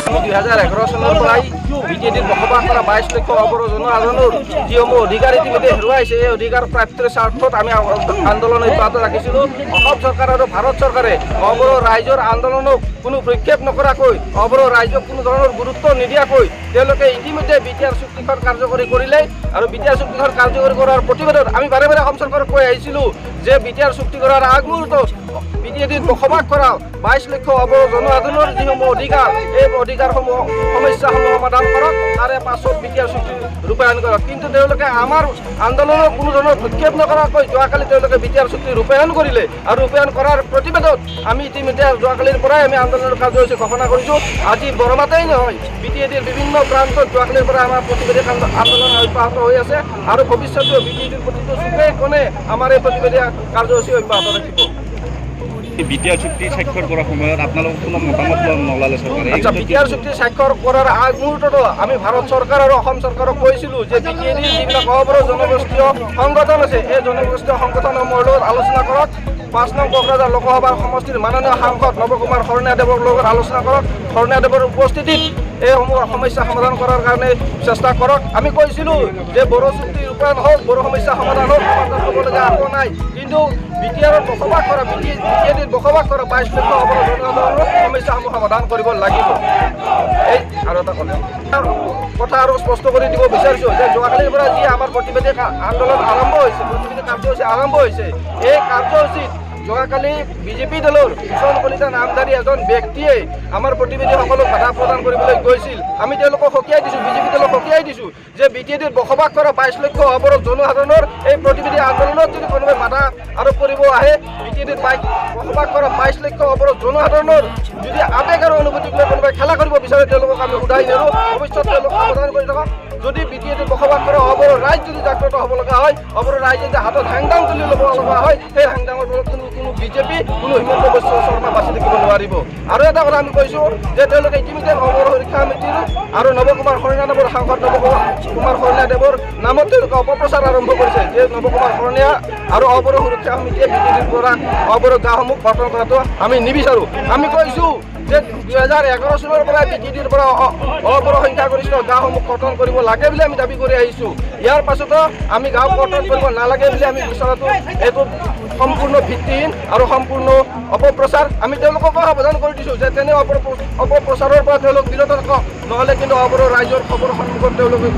2011 চনৰ পৰাই বিজেডিৰ বসবাস কৰা 22 লক্ষ অবৰো জনসাধাৰণৰ যিসমূহ অধিকাৰ ইতিমধ্যে হেৰুৱাইছে এই অধিকাৰ প্ৰাপ্তিৰ স্বাৰ্থত আমি আন্দোলন অব্যাহত ৰাখিছিলোঁ। অসম চৰকাৰ আৰু ভাৰত চৰকাৰে অবৰো ৰাইজৰ আন্দোলনক কোনো ভ্ৰক্ষেপ নকৰাকৈ অবৰো ৰাইজক কোনো ধৰণৰ গুৰুত্ব নিদিয়াকৈ তেওঁলোকে ইতিমধ্যে বিটিআৰ চুক্তিখন কাৰ্যকৰী কৰিলে আৰু বিটিআৰ চুক্তিখন কাৰ্যকৰী কৰাৰ প্ৰতিবাদত আমি বাৰে বাৰে অসম চৰকাৰক কৈ আহিছিলোঁ যে বিটিআৰ চুক্তি কৰাৰ আগমুহূৰ্তত বিজেডিত বসবাস কৰা 22 লক্ষ অবৰো জনসাধাৰণৰ যিসমূহ অধিকাৰ এই অধিকাৰসমূহ সমস্যাসমূহ সমাধান কৰক, তাৰে পাছত বিটিআৰ চুক্তি ৰূপায়ণ কৰক। কিন্তু তেওঁলোকে আমাৰ আন্দোলনক কোনো ধৰণৰ ভ্ৰক্ষেপ নকৰাকৈ যোৱাকালি তেওঁলোকে বিটিআৰ চুক্তি ৰূপায়ণ কৰিলে আৰু ৰূপায়ণ কৰাৰ প্ৰতিবাদত আমি ইতিমধ্যে যোৱাকালিৰ পৰাই আমি আন্দোলনৰ কাৰ্যসূচী ঘোষণা কৰিছোঁ। আজি বৰমাতেই নহয় বিটিএডিৰ বিভিন্ন প্ৰান্তত যোৱাকালিৰ পৰা আমাৰ প্ৰতিবাদী আন্দোলন অব্যাহত হৈ আছে আৰু ভৱিষ্যতেও বিটিএডিৰ প্ৰতিটো চুকে কোণে আমাৰ এই প্ৰতিবাদী কাৰ্যসূচী অব্যাহত থাকিব। বিটিআৰ চুক্তি স্বাক্ষৰ কৰাৰ সময়ত আপোনালোকক কোনো মতামত নলালে চৰকাৰে? আচ্ছা, বিটিআৰ চুক্তি স্বাক্ষৰ কৰাৰ আগমুহূৰ্ততো আমি ভাৰত চৰকাৰ আৰু অসম চৰকাৰক কৈছিলোঁ যে বিটিএডিৰ যিবিলাক অবৰো জনগোষ্ঠীয় সংগঠন আছে এই জনগোষ্ঠীয় সংগঠনসমূহৰ লগত আলোচনা কৰক। 5 নং কোকৰাঝাৰ লোকসভাৰ সমষ্টিৰ মাননীয় সাংসদ নৱকুমাৰ শৰণীয়াদেৱৰ লগত আলোচনা কৰক। শৰণীয়াদেৱৰ উপস্থিতিত এইসমূহ সমস্যা সমাধান কৰাৰ কাৰণে চেষ্টা কৰক। আমি কৈছিলোঁ যে বড়ো চুক্তি ৰূপায়ণ হওক, বড়ো সমস্যা সমাধান হওক, সমাধান হ'বলগীয়া একো নাই। কিন্তু বিটিআৰত বসবাস কৰা বিটিএডিত বসবাস কৰা 22 লক্ষ অবৰো জনসাধাৰণৰ সমস্যাসমূহ সমাধান কৰিব লাগিব। এই আৰু এটা কথা আৰু স্পষ্ট কৰি দিব বিচাৰিছোঁ যে যোৱাকালিৰ পৰা যি আমাৰ প্ৰতিবাদী আন্দোলন আৰম্ভ হৈছে, প্ৰতিবাদী কাৰ্যসূচী আৰম্ভ হৈছে, এই কাৰ্যসূচীত যোৱাকালি বিজেপি দলৰ ভূষণ কলিতা নামধাৰী এজন ব্যক্তিয়ে আমাৰ প্ৰতিবাদীসকলক বাধা প্ৰদান কৰিবলৈ গৈছিল। আমি তেওঁলোকক সকীয়াই দিছোঁ, বিজেপি দলক সকীয়াই দিছোঁ যে বিটিএডিত বসবাস কৰা 22 লক্ষ অবৰো জনসাধাৰণৰ এই প্ৰতিবাদী আন্দোলনত যদি কোনোবাই বাধা আৰোপ কৰিব আহে, বিটিএডিত বসবাস কৰা 22 লক্ষ অবৰো জনসাধাৰণৰ যদি আৱেগ আৰু অনুভূতিক লৈ কোনোবাই খেলা কৰিব বিচাৰে তেওঁলোকক আমি উদাই নেৰোঁ। ভৱিষ্যত তেওঁলোক সাৱধান কৰি থাকক। যদি বিটিএডিত বসবাস কৰা অবৰো ৰাইজ যদি জাগ্ৰত হ'ব লগা হয়, অবৰো ৰাইজে যে হাতত হেংদাং তুলি ল'ব লগা হয়, সেই হেংদাঙৰ ফলত কোনো বিজেপি কোনো হিমন্ত বিশ্ব শৰ্মা বাচি থাকিব নোৱাৰিব। আৰু এটা কথা আমি কৈছোঁ যে তেওঁলোকে ইতিমধ্যে অবৰো সুৰক্ষা সমিতিৰ আৰু নৱকুমাৰ শৰণীয়াদেৱৰ সাংসদ নৱকুমাৰ শৰণীয়াদেৱৰ নামত তেওঁলোকে অপপ্ৰচাৰ আৰম্ভ কৰিছে যে নৱকুমাৰ শৰণীয়া আৰু অবৰো সুৰক্ষা সমিতিয়ে বিজেডিৰ পৰা অবৰো গাঁওসমূহ গঠন কৰাটো আমি নিবিচাৰোঁ। আমি কৈছোঁ যে 2011 চনৰ পৰা বিজেডিৰ পৰা অবৰো সংখ্যাগৰিষ্ঠ গাঁওসমূহ গঠন কৰিব লাগে বুলি আমি দাবী কৰি আহিছোঁ। ইয়াৰ পাছতো আমি গাঁও গঠন কৰিব নালাগে বুলি আমি বিচৰাটো এইটো সম্পূৰ্ণ ভিত্তিহীন আৰু সম্পূৰ্ণ অপপ্ৰচাৰ। আমি তেওঁলোককো সাৱধান কৰি দিছোঁ যে তেনে অপপ্ৰচাৰৰ পৰা তেওঁলোক বিৰত থাকক, নহ'লে কিন্তু অবৰো ৰাইজৰ খবৰ সন্মুখত তেওঁলোকে